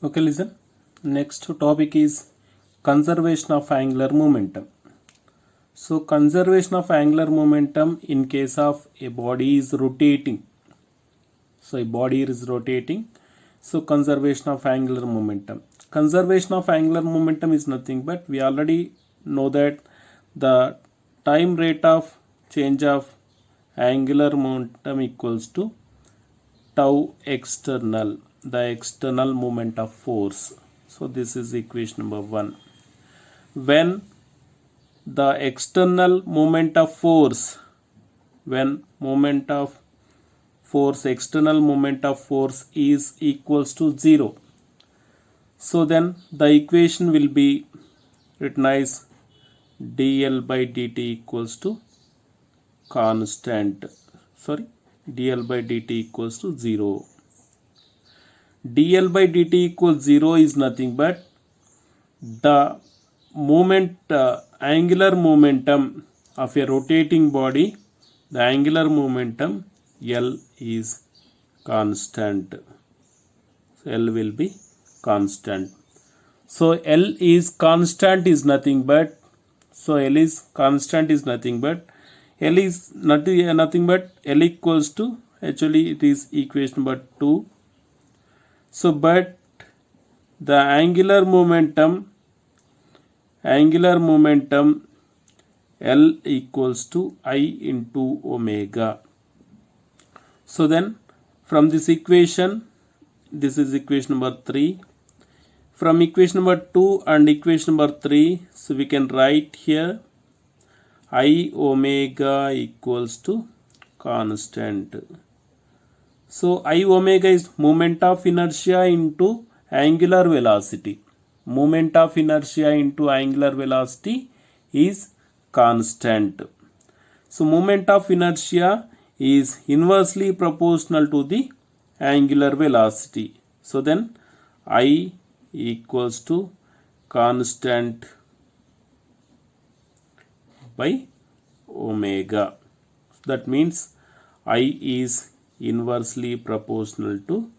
Okay, listen. Next topic is conservation of angular momentum. So, conservation of angular momentum in case of a body is rotating. So, a body is rotating. So, conservation of angular momentum. Conservation of angular momentum is nothing but we already know that the time rate of change of angular momentum equals to tau external, the external moment of force. So this is equation number 1. When the external moment of force, when moment of force, external moment of force is equals to 0, so then the equation will be written as dl by dt equals to constant, dl by dt equals to 0. dl by dt equals 0 is nothing but the angular momentum of a rotating body, the angular momentum L is constant. So L will be constant. So L is constant is nothing but, so L is constant is nothing but, L is nothing but L equals to, actually it is equation number 2. So but the angular momentum L equals to I into omega. So then from this equation, this is equation number 3. From equation number 2 and equation number 3, so we can write here I omega equals to constant. So I omega is moment of inertia into angular velocity. Moment of inertia into angular velocity is constant. So moment of inertia is inversely proportional to the angular velocity. So then I equals to constant by omega. That means I is inversely proportional to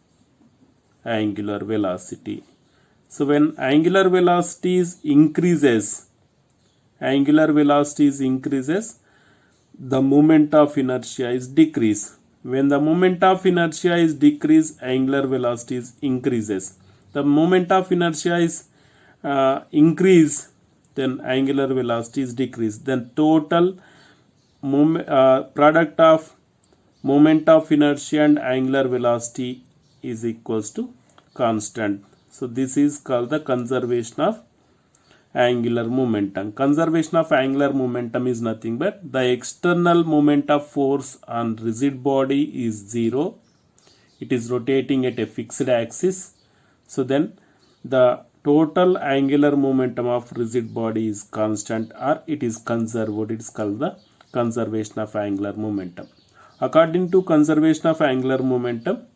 angular velocity. So when angular velocity increases, the moment of inertia is decrease. When the moment of inertia is decrease, angular velocity is increases. The moment of inertia is increase, then angular velocity is decrease. Then total product of moment of inertia and angular velocity is equals to constant. So this is called the conservation of angular momentum. Conservation of angular momentum is nothing but the external moment of force on rigid body is 0. It is rotating at a fixed axis. So then the total angular momentum of rigid body is constant or it is conserved. It is called the conservation of angular momentum. According to conservation of angular momentum,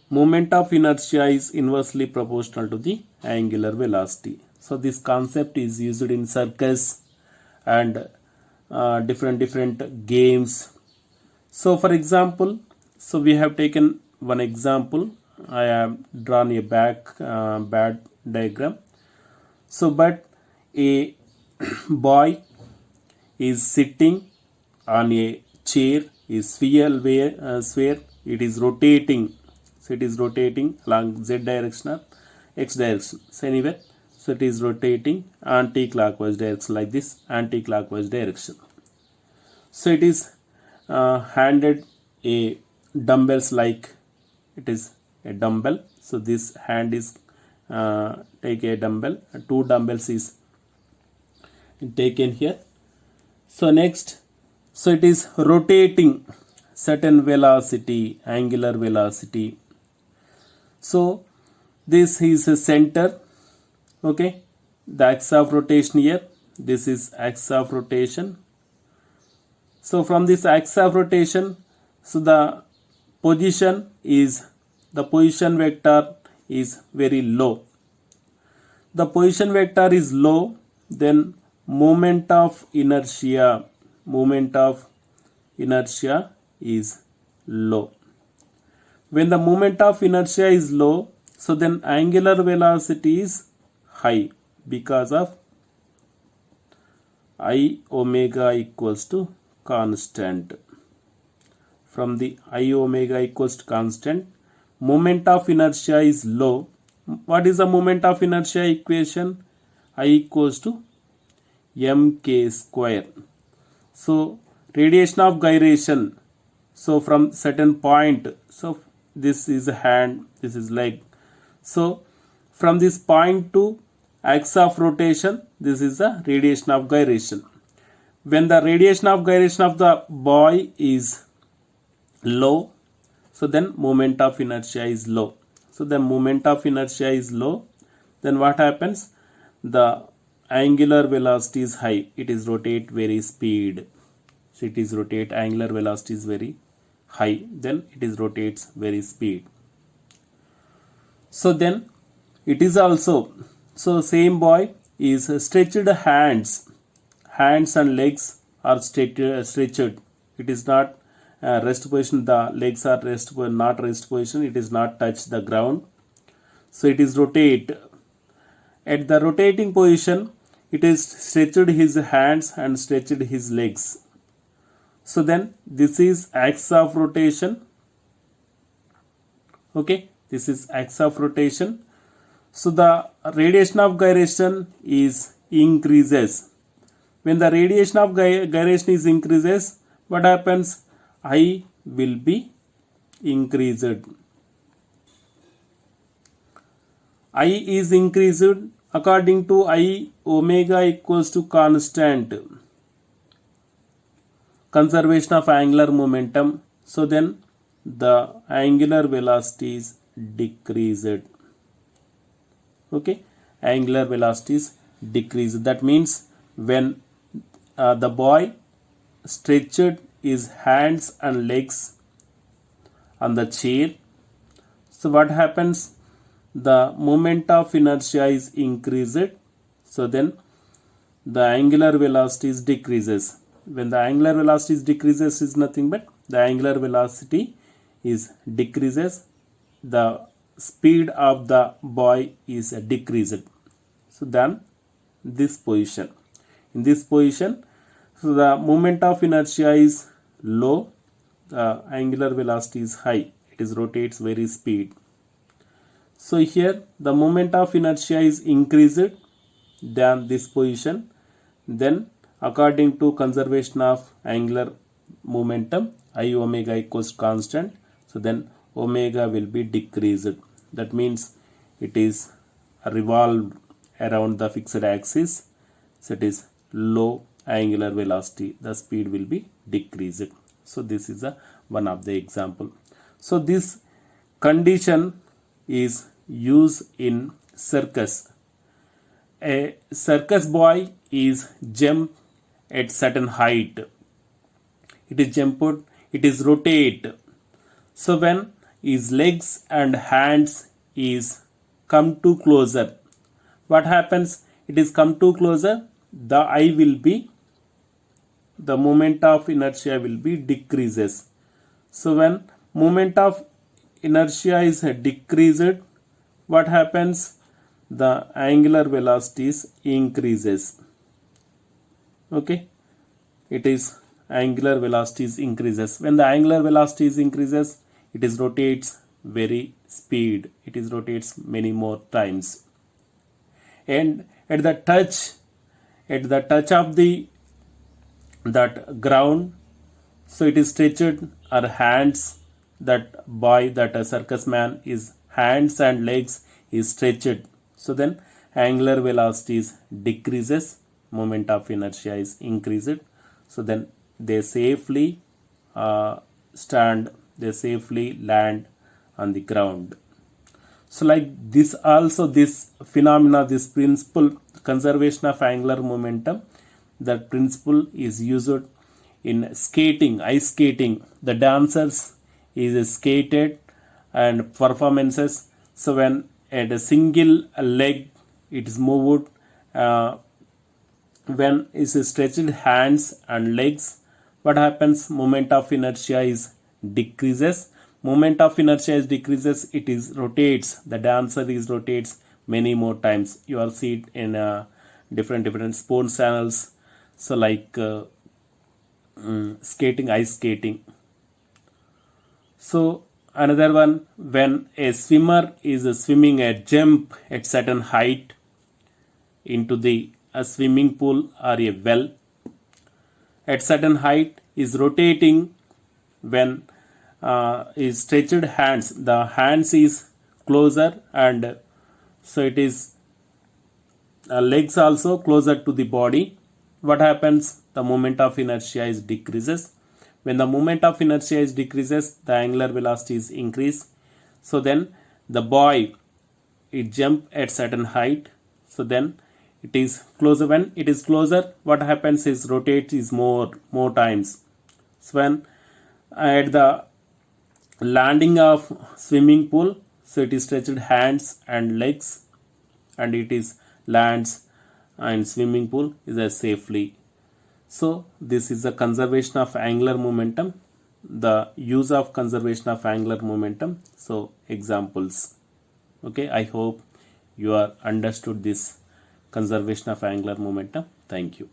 moment of inertia is inversely proportional to the angular velocity. So this concept is used in circus and different games. So for example, so we have taken one example. I have drawn a bad diagram. So but a boy is sitting on a chair, is sphere, it is rotating. So it is rotating along z direction or x direction. So anywhere, so it is rotating anti-clockwise direction, like this, anti-clockwise direction. So it is handed a dumbbells, like it is a dumbbell. So this hand is take a dumbbell, 2 dumbbells is taken here. So next, so it is rotating certain velocity, angular velocity. So this is a center, okay, the axis of rotation here, this is axis of rotation. So from this axis of rotation, so the position vector is very low. The position vector is low, then moment of inertia is low. When the moment of inertia is low, So then angular velocity is high because of I omega equals to constant. From the I omega equals to constant, moment of inertia is low. What is the moment of inertia equation? I equals to mk square. So radiation of gyration. So from certain point, so this is a hand, this is leg. So from this point to axis of rotation, this is the radiation of gyration. When the radiation of gyration of the boy is low, so then moment of inertia is low. So the moment of inertia is low, then what happens? The angular velocity is high. It is rotate very speed. So it is rotate, angular velocity is very high, then it is rotates very speed. So then it is also, so same boy is stretched hands and legs are stretched. It is not rest position, the legs are rest, not rest position, it is not touch the ground. So it is rotate. At the rotating position, it is stretched his hands and stretched his legs. So then this is axis of rotation. Okay, this is axis of rotation. So the radiation of gyration is increases. When the radiation of gyration is increases, what happens? I will be increased. I is increased according to I omega equals to constant. Conservation of angular momentum. So then the angular velocity is decreased. Okay, angular velocity is decreased. That means when the boy stretched his hands and legs on the chair, so what happens? The moment of inertia is increased. So then the angular velocity is decreases. When the angular velocity is decreases is nothing but the angular velocity is decreases, the speed of the boy is decreased. So then this position, in this position, so the moment of inertia is low, the angular velocity is high, it is rotates very speed. So here the moment of inertia is increased than this position, then according to conservation of angular momentum, I omega equals constant, so then omega will be decreased. That means it is revolved around the fixed axis, so it is low angular velocity, the speed will be decreased. So this is one of the example. So this condition is used in circus. A circus boy is jump at certain height. It is jumped, it is rotate. So when his legs and hands is come to closer, what happens? It is come to closer, the I will be, the moment of inertia will be decreases. So when moment of inertia is decreased, what happens? The angular velocities increases. Okay, it is angular velocities increases. When the angular velocities increases, it is rotates very speed, it is rotates many more times. And at the touch of the that ground, so it is stretched our hands, that boy, that a circus man is hands and legs is stretched. So then angular velocity is decreases, moment of inertia is increased. So then they safely stand, they safely land on the ground. So like this also, this phenomena, this principle, conservation of angular momentum, that principle is used in skating, ice skating. The dancers is skated and performances. So when at a single leg it is moved, when is stretched hands and legs, what happens? Moment of inertia is decreases, Moment of inertia is decreases, it is rotates. The dancer is rotates many more times. You will see it in different sports channels. So like skating, ice skating. So another one, when a swimmer is swimming a jump at certain height into the a swimming pool or a well at certain height is rotating when is stretched hands, the hands is closer, and so it is legs also closer to the body. What happens? The moment of inertia is decreases. When the moment of inertia is decreases, the angular velocity is increase. So then the boy, it jump at certain height, so then it is closer. When it is closer, what happens is rotate is more times. So when at the landing of swimming pool, so it is stretched hands and legs, and it is lands and swimming pool is as safely. So this is the conservation of angular momentum, the use of conservation of angular momentum. So examples. Okay, I hope you are understood this conservation of angular momentum. Thank you.